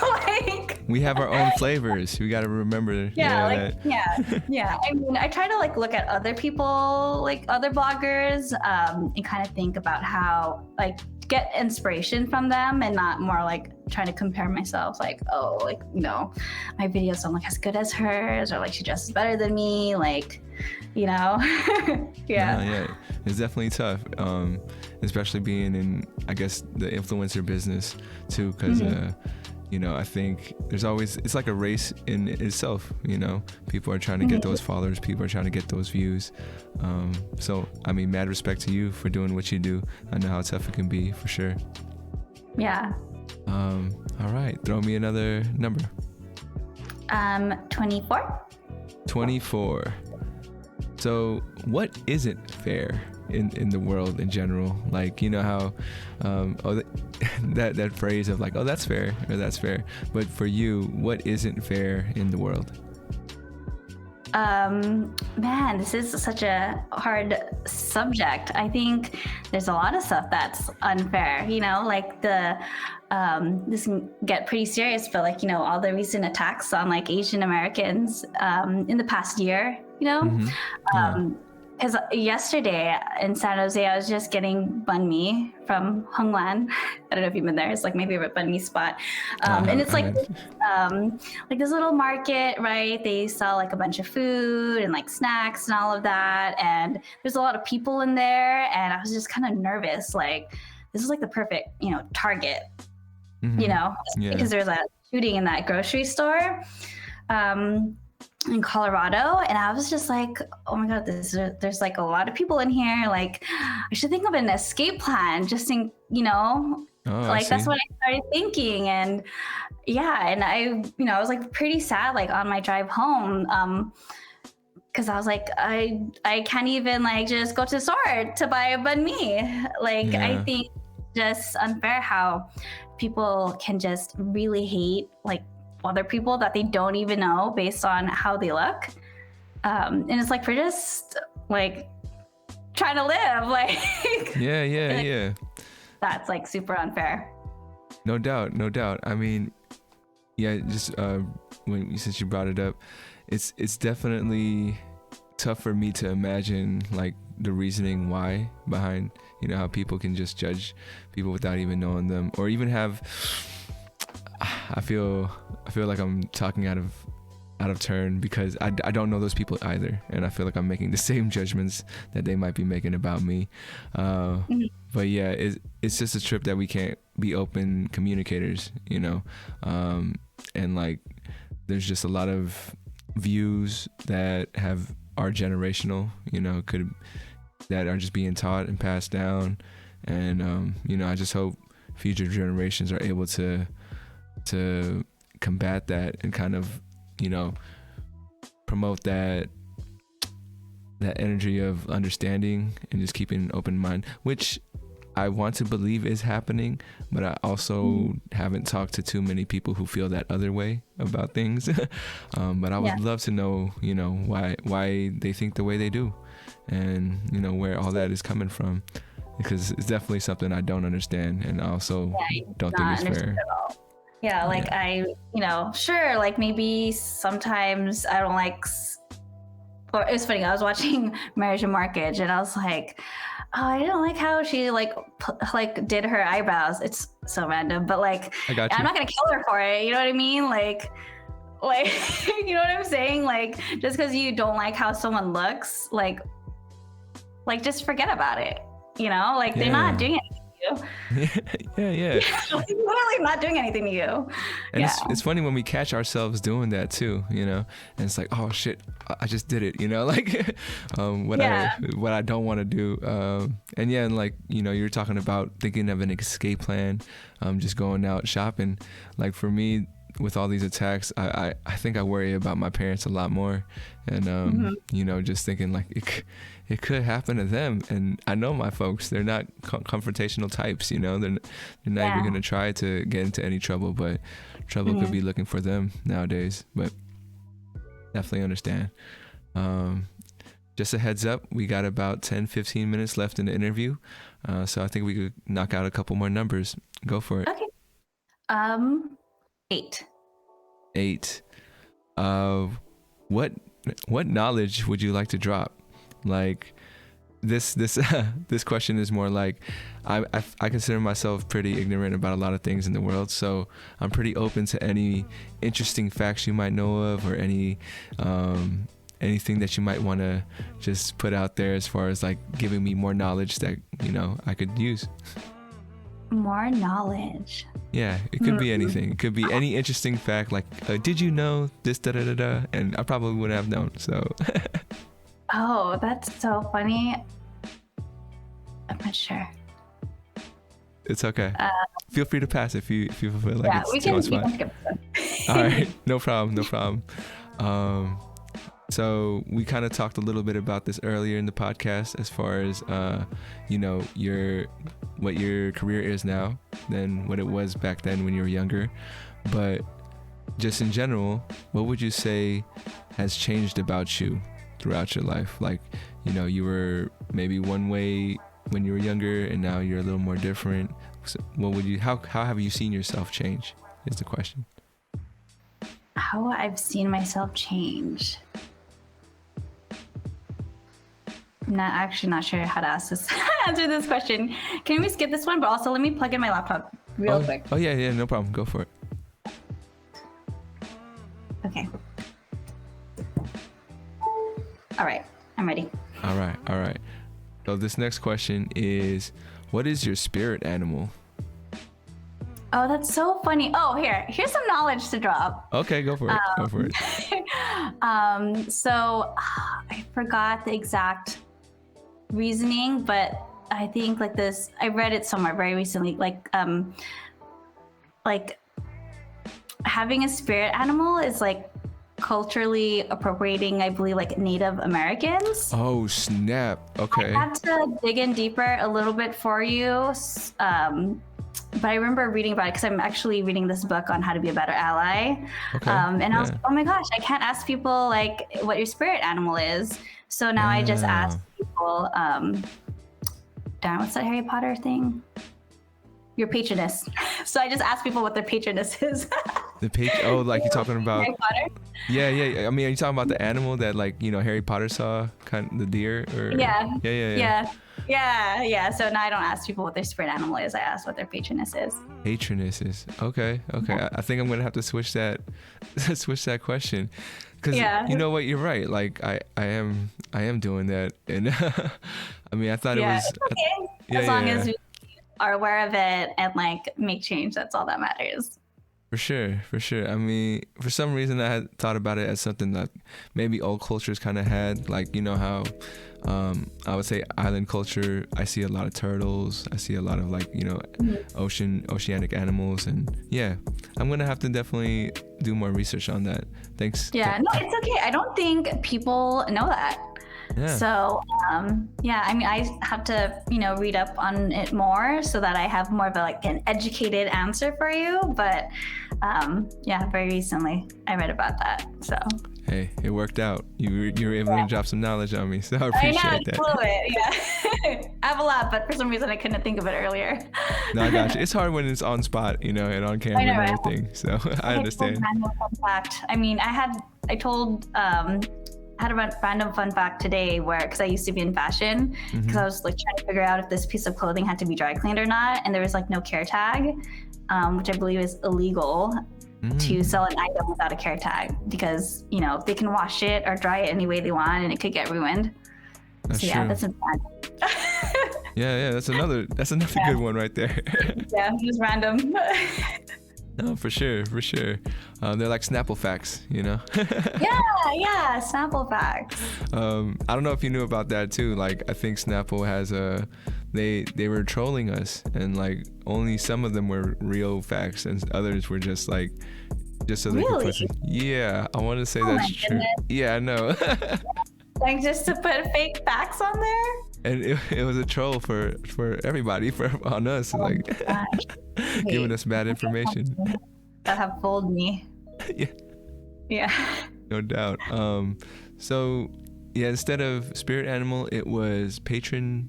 like we have our own flavors. We got to remember. Yeah. I mean, I try to like look at other people, like other bloggers, and kind of think about how like get inspiration from them, and not more like trying to compare myself, like, oh, like, my videos don't look as good as hers, or like she dresses better than me, like, Yeah. Yeah, it's definitely tough, especially being in, I guess, the influencer business too, because I think it's like a race in itself. People are trying to get those followers, people are trying to get those views. So I mean, mad respect to you for doing what you do. I know how tough it can be, for sure. Yeah. All right, throw me another number. 24. 24. So what isn't fair in the world in general? Like, how that phrase of like, oh, that's fair, or that's fair. But for you, what isn't fair in the world? Man, this is such a hard subject. I think there's a lot of stuff that's unfair, like this can get pretty serious, but like, all the recent attacks on like Asian Americans, in the past year, Because yesterday in San Jose, I was just getting banh mi from Honglan. I don't know if you've been there. It's like my favorite banh mi spot. And it's like this little market, right? They sell like a bunch of food and like snacks and all of that. And there's a lot of people in there. And I was just kind of nervous. Like, this is like the perfect, target, because there's a shooting in that grocery store. In Colorado, and I was just like, oh my god, there's like a lot of people in here. Like, I should think of an escape plan, just in that's what I started thinking. And and I was like pretty sad, like on my drive home, because I was like, I can't even like just go to the store to buy a banh mi. Like, I think just unfair how people can just really hate like other people that they don't even know based on how they look, and it's like, we're just like trying to live, like yeah that's like super unfair. No doubt. I mean, just since you brought it up, it's definitely tough for me to imagine like the reasoning why behind how people can just judge people without even knowing them, or even have I feel like I'm talking out of turn, because I don't know those people either, and I feel like I'm making the same judgments that they might be making about me. But yeah, it's just a trip that we can't be open communicators, and like there's just a lot of views that are generational, that are just being taught and passed down, and I just hope future generations are able to combat that and kind of promote that energy of understanding and just keeping an open mind, which I want to believe is happening, but I also haven't talked to too many people who feel that other way about things. But I would love to know why they think the way they do, and where all that is coming from, because it's definitely something I don't understand, and I also don't think it's fair. I, sure, like maybe sometimes I don't like, or it was funny, I was watching Marriage and Mortgage, and I was like, oh, I didn't like how she like did her eyebrows. It's so random, but like, I'm not gonna kill her for it. You know what I mean? Like, you know what I'm saying? Like, just because you don't like how someone looks, like just forget about it. Like they're not doing anything to you. Yeah. Literally not doing anything to you. And it's funny when we catch ourselves doing that too, and it's like, oh shit, I just did it, like what I don't want to do. And like, you're talking about thinking of an escape plan, just going out shopping. Like for me, with all these attacks, I think I worry about my parents a lot more, and just thinking like it could happen to them, and I know my folks, they're not confrontational types, they're not even gonna try to get into any trouble, but trouble could be looking for them nowadays. But definitely understand. Just a heads up, we got about 10-15 minutes left in the interview, so I think we could knock out a couple more numbers. Go for it. Okay. 8. What knowledge would you like to drop? Like this question is more like, I consider myself pretty ignorant about a lot of things in the world, so I'm pretty open to any interesting facts you might know of, or any anything that you might want to just put out there as far as like giving me more knowledge that I could use. More knowledge. Yeah, it could be anything. It could be any interesting fact, like did you know this, da da da da, and I probably wouldn't have known. So oh, that's so funny. I'm not sure. It's okay. Feel free to pass if you feel like it's we fun. All right, no problem. So we kind of talked a little bit about this earlier in the podcast, as far as what your career is now than what it was back then when you were younger. But just in general, what would you say has changed about you throughout your life? Like, you were maybe one way when you were younger, and now you're a little more different. So how have you seen yourself change is the question. How I've seen myself change. not sure how to answer this question. Can we skip this one? But also, let me plug in my laptop real quick. Oh yeah, no problem. Go for it. Okay. All right, I'm ready. All right. So this next question is, what is your spirit animal? Oh, that's so funny. Oh, here's some knowledge to drop. Okay, go for it. Go for it. So I forgot the exact reasoning, but I think like this, I read it somewhere very recently, like having a spirit animal is like culturally appropriating, I believe, like Native Americans. Oh, snap. Okay. I had to dig in deeper a little bit for you. But I remember reading about it because I'm actually reading this book on how to be a better ally. Okay. And I was like, oh my gosh, I can't ask people like what your spirit animal is. So now I just ask people, darn, what's that Harry Potter thing? Your patronus. So I just ask people what their patronus is. Oh, like you're talking about Harry Potter? Yeah. I mean, are you talking about the animal that, like, you know, Harry Potter saw, kind of the deer? Or Yeah. So now I don't ask people what their spirit animal is. I ask what their patronus is. Patronus is okay. I think I'm gonna have to switch that question, because you know what, you're right. Like I am doing that, and I mean, I thought it was it's okay. As long as we are aware of it and like make change, that's all that matters. For sure. I mean, for some reason I had thought about it as something that maybe old cultures kind of had, like, you know how I would say island culture, I see a lot of turtles, I see a lot of, like, you know, oceanic animals, and yeah, I'm gonna have to definitely do more research on that. Thanks. Yeah, no, it's okay. I don't think people know that. Yeah. So, I mean, I have to, you know, read up on it more so that I have more of a, like, an educated answer for you. But, very recently I read about that. So. Hey, it worked out. You were able to drop some knowledge on me, so I appreciate that. A little bit, yeah. I have a lot, but for some reason I couldn't think of it earlier. No, I got you. It's hard when it's on spot, you know, and on camera and everything. So I understand. Random fun fact. I mean, I had a random fun fact today because I used to be in fashion, because I was like trying to figure out if this piece of clothing had to be dry cleaned or not, and there was like no care tag, which I believe is illegal to sell an item without a care tag, because, you know, they can wash it or dry it any way they want and it could get ruined. That's true. That's important. Yeah, that's another good one right there. Yeah, just random. No, for sure. They're like Snapple facts, you know? Yeah, Snapple facts. I don't know if you knew about that too. Like, I think Snapple has they were trolling us, and like only some of them were real facts, and others were just so they could put it. Yeah, I want to say that's true. Goodness. Yeah, I know. Like, just to put fake facts on there? And it was a troll for everybody, on us, like giving us bad information. That have fooled me. Yeah. No doubt. So yeah, instead of spirit animal, it was patronus.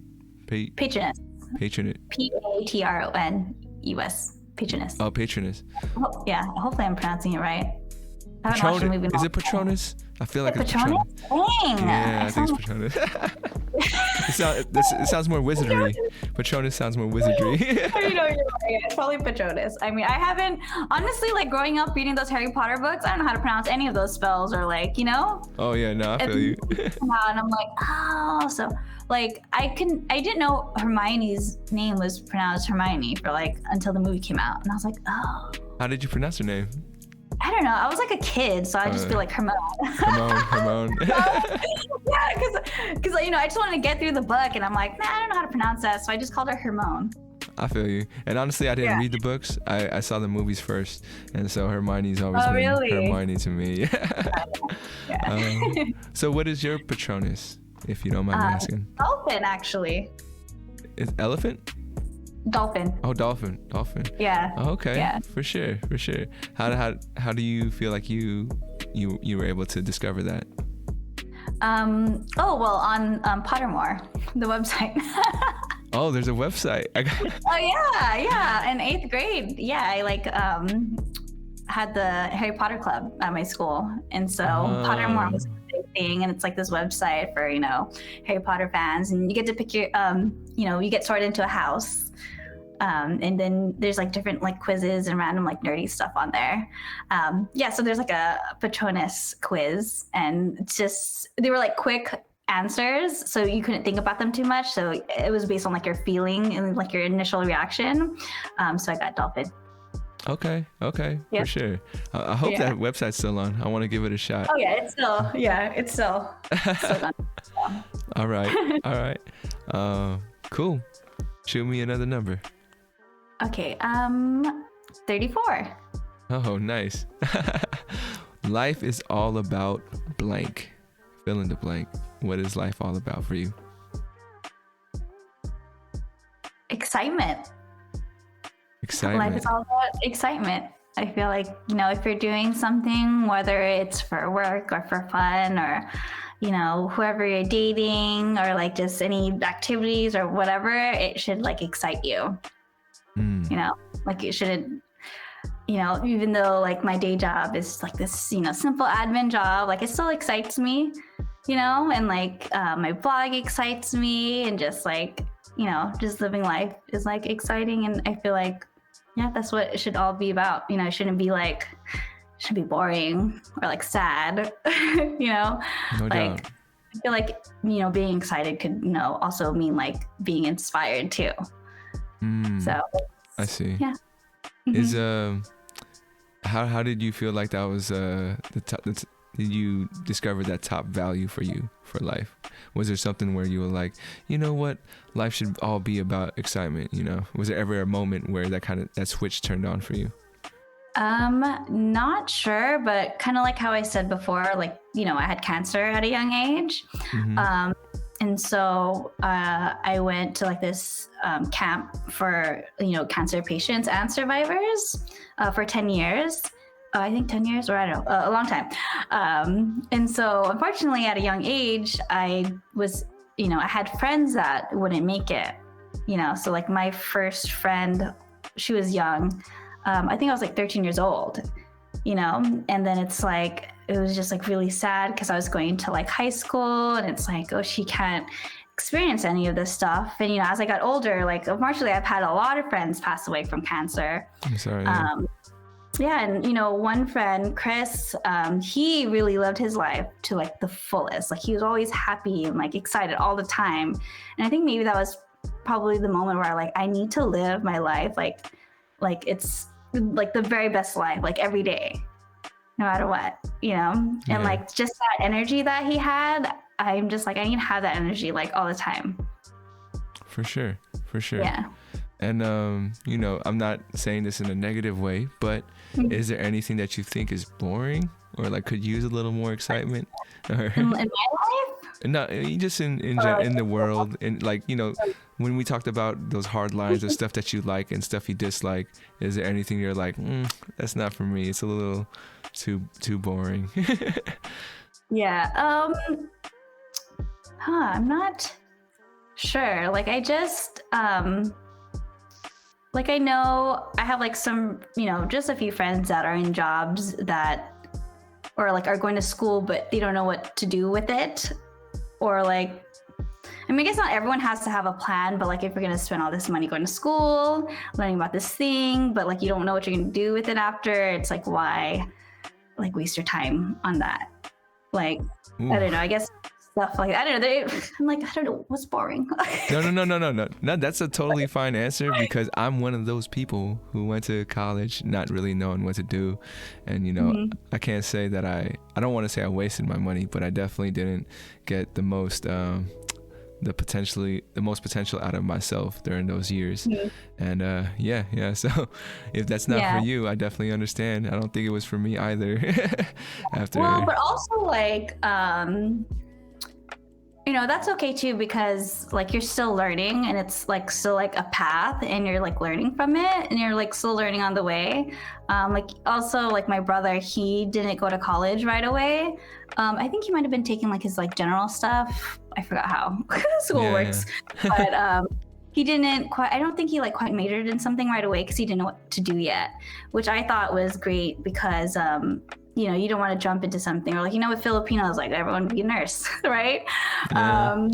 Patronus. Patronus. Patronus. Oh, Patronus. Oh, yeah. Hopefully I'm pronouncing it right. I haven't watched the movie. Is it Patronus? I feel like it's Patronus. Dang. Yeah, I think it's Patronus. It sounds more wizardry. Patronus sounds more wizardry. You know, you're right. It's probably Patronus. I mean, I haven't, honestly, like, growing up reading those Harry Potter books, I don't know how to pronounce any of those spells, or, like, you know? Oh yeah, no, I feel you. And I'm like, oh, so like I didn't know Hermione's name was pronounced Hermione for like until the movie came out, and I was like, oh. How did you pronounce her name? I don't know. I was like a kid, so I'd just be like Hermione. Hermione. Yeah, because you know, I just wanted to get through the book, and I'm like, I don't know how to pronounce that, so I just called her Hermione. I feel you. And honestly, I didn't read the books. I saw the movies first, and so Hermione's always been Hermione to me. So what is your Patronus, if you don't mind me asking? Dolphin, actually. Is elephant? Dolphin. Oh, dolphin. Yeah. Oh, okay. Yeah. For sure. How do you feel like you were able to discover that? On Pottermore, the website. Oh, there's a website. Oh yeah. In 8th grade, I like had the Harry Potter club at my school, and so Pottermore was a big thing, and it's like this website for, you know, Harry Potter fans, and you get to pick your, you know, you get sorted into a house. And then there's like different like quizzes and random like nerdy stuff on there. Yeah, so there's like a Patronus quiz, and it's just, they were like quick answers, so you couldn't think about them too much. So it was based on like your feeling and like your initial reaction. So I got dolphin. Okay, for sure. I hope that website's still on. I want to give it a shot. Oh yeah, it's still done. All right. Cool. Shoot me another number. Okay, 34. Oh, nice. Life is all about blank. Fill in the blank. What is life all about for you? Excitement. Excitement. Life is all about excitement. I feel like, you know, if you're doing something, whether it's for work or for fun, or, you know, whoever you're dating, or like just any activities or whatever, it should like excite you. You know, like it shouldn't, you know, even though like my day job is like this, you know, simple admin job, like it still excites me, you know, and like my blog excites me, and just like, you know, just living life is like exciting. And I feel like, yeah, that's what it should all be about. You know, it shouldn't be like, it should be boring or like sad, you know, No like doubt. I feel like, you know, being excited could, you know, also mean like being inspired too. So I see. Yeah. Is how did you feel like that was the top? Did you discover that top value for you for life? Was there something where you were like, you know what, life should all be about excitement? You know, was there ever a moment where that switch turned on for you? Not sure, but kind of like how I said before, like, you know, I had cancer at a young age. And so I went to like this camp for, you know, cancer patients and survivors for 10 years. I think 10 years, or I don't know, a long time. And so unfortunately at a young age, I was, you know, I had friends that wouldn't make it, you know, so like my first friend, she was young. I think I was like 13 years old, you know, and then it's like, it was just like really sad because I was going to like high school, and it's like, oh, she can't experience any of this stuff. And, you know, as I got older, like unfortunately I've had a lot of friends pass away from cancer. I'm sorry. Yeah, and you know, one friend, Chris, he really lived his life to like the fullest. Like he was always happy and like excited all the time. And I think maybe that was probably the moment where like I need to live my life like it's like the very best life, like every day, no matter what, you know. And like just that energy that he had, I'm just like, I need to have that energy like all the time. For sure. Yeah. And you know, I'm not saying this in a negative way, but is there anything that you think is boring or like could use a little more excitement? Or In my life? No, just in the world, and like, you know, when we talked about those hard lines of stuff that you like and stuff you dislike, is there anything you're like, that's not for me? It's a little too boring. Yeah. I'm not sure. Like I just like I know I have like some, you know, just a few friends that are in jobs that, or like are going to school but they don't know what to do with it. Or like, I mean, I guess not everyone has to have a plan, but like if you're going to spend all this money going to school, learning about this thing, but like you don't know what you're going to do with it after, it's like, why like waste your time on that? Like, I don't know, I guess stuff like that. I don't know. I'm like, I don't know, what's boring? No. That's a totally fine answer, because I'm one of those people who went to college not really knowing what to do. And, you know, I can't say that I don't want to say I wasted my money, but I definitely didn't get the most potential out of myself during those years. And yeah. So if that's not for you, I definitely understand. I don't think it was for me either. Well, but also like, you know, that's okay too, because like you're still learning, and it's like still like a path, and you're like learning from it, and you're like still learning on the way. Like also like my brother, he didn't go to college right away. I think he might have been taking like his like general stuff. I forgot how school works, but he didn't quite, I don't think he like quite majored in something right away because he didn't know what to do yet, which I thought was great because, you don't want to jump into something, or like, with Filipinos, like everyone be a nurse, right? Yeah.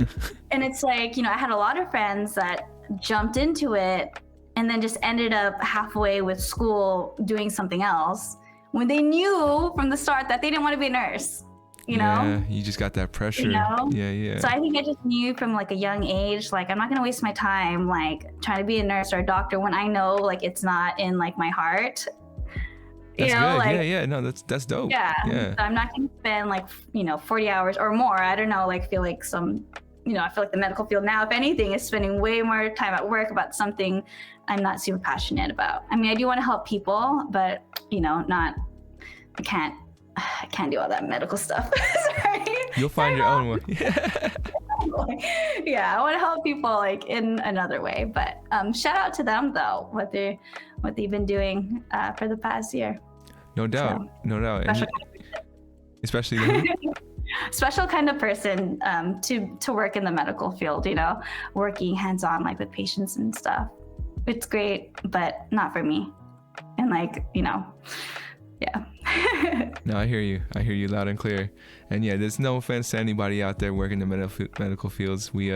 And it's like, I had a lot of friends that jumped into it and then just ended up halfway with school doing something else when they knew from the start that they didn't want to be a nurse. Yeah, you just got that pressure. Yeah. So I think I just knew from like a young age, like I'm not gonna waste my time like trying to be a nurse or a doctor when I know like it's not in like my heart. That's good. Like, yeah. No, that's dope. Yeah. Yeah. So I'm not gonna spend like 40 hours or more. I don't know. Like feel like I feel like the medical field now, if anything, is spending way more time at work about something I'm not super passionate about. I mean, I do want to help people, but I can't do all that medical stuff. Sorry. You'll find your own way. Yeah, I want to help people like in another way. But shout out to them though, what they've been doing for the past year. No doubt. Special, especially special kind of person to work in the medical field. Working hands-on like with patients and stuff. It's great, but not for me. And like yeah. No, I hear you loud and clear. And yeah, there's no offense to anybody out there working in the medical fields. We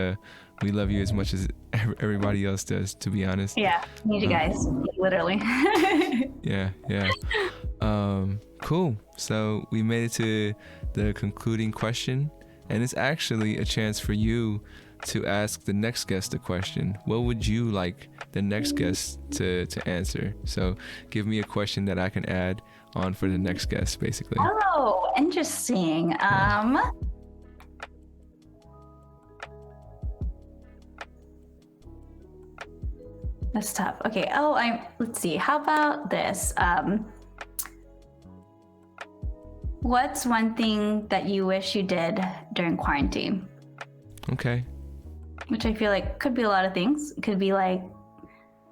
love you as much as everybody else does, to be honest. Yeah, need you guys, literally. Yeah. Cool. So we made it to the concluding question, and it's actually a chance for you to ask the next guest a question. What would you like the next guest to answer? So give me a question that I can add on for the next guest, basically. Oh, interesting. That's tough. Okay. Let's see. How about this? What's one thing that you wish you did during quarantine? Okay. Which I feel like could be a lot of things. It could be like,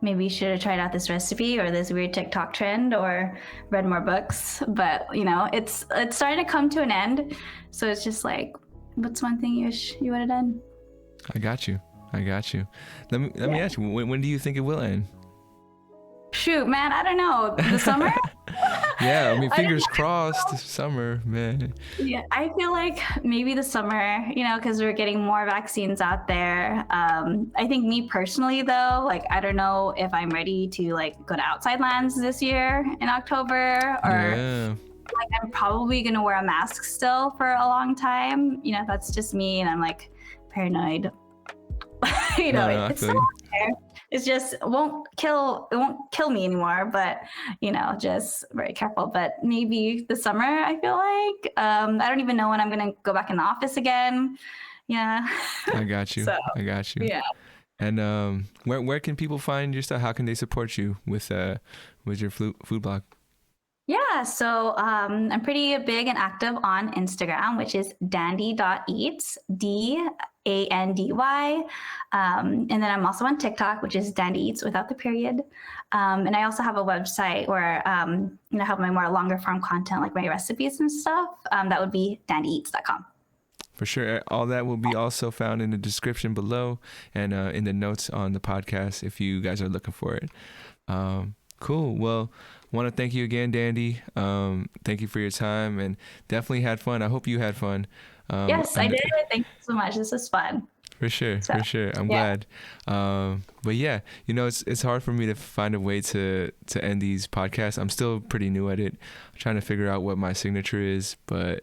maybe you should have tried out this recipe or this weird TikTok trend or read more books. But it's starting to come to an end. So it's just like, what's one thing you wish you would have done? I got you. Let me ask you, when do you think it will end? Shoot, man, I don't know. The summer? Yeah, I mean, fingers crossed. Summer, man. Yeah, I feel like maybe the summer, because we're getting more vaccines out there. I think me personally, though, like, I don't know if I'm ready to like go to outside lands this year in October, or like I'm probably gonna wear a mask still for a long time. That's just me, and I'm like paranoid. It's still there. It's just it won't kill me anymore, but just very careful. But maybe the summer, I feel like I don't even know when I'm gonna go back in the office again. Yeah. I got you. Yeah. And where can people find your stuff? How can they support you with your food blog? Yeah, so I'm pretty big and active on Instagram, which is Dandy.Eats, Dandy. And then I'm also on TikTok, which is Dandy.Eats without the period. And I also have a website where I have my more longer form content, like my recipes and stuff. That would be Dandy.Eats.com. For sure. All that will be also found in the description below and in the notes on the podcast if you guys are looking for it. Cool. Well, I want to thank you again, Dandy. Thank you for your time and definitely had fun. I hope you had fun. Yes, I did. Thank you so much. This was fun. For sure. I'm glad. But yeah, it's hard for me to find a way to end these podcasts. I'm still pretty new at it. I'm trying to figure out what my signature is, but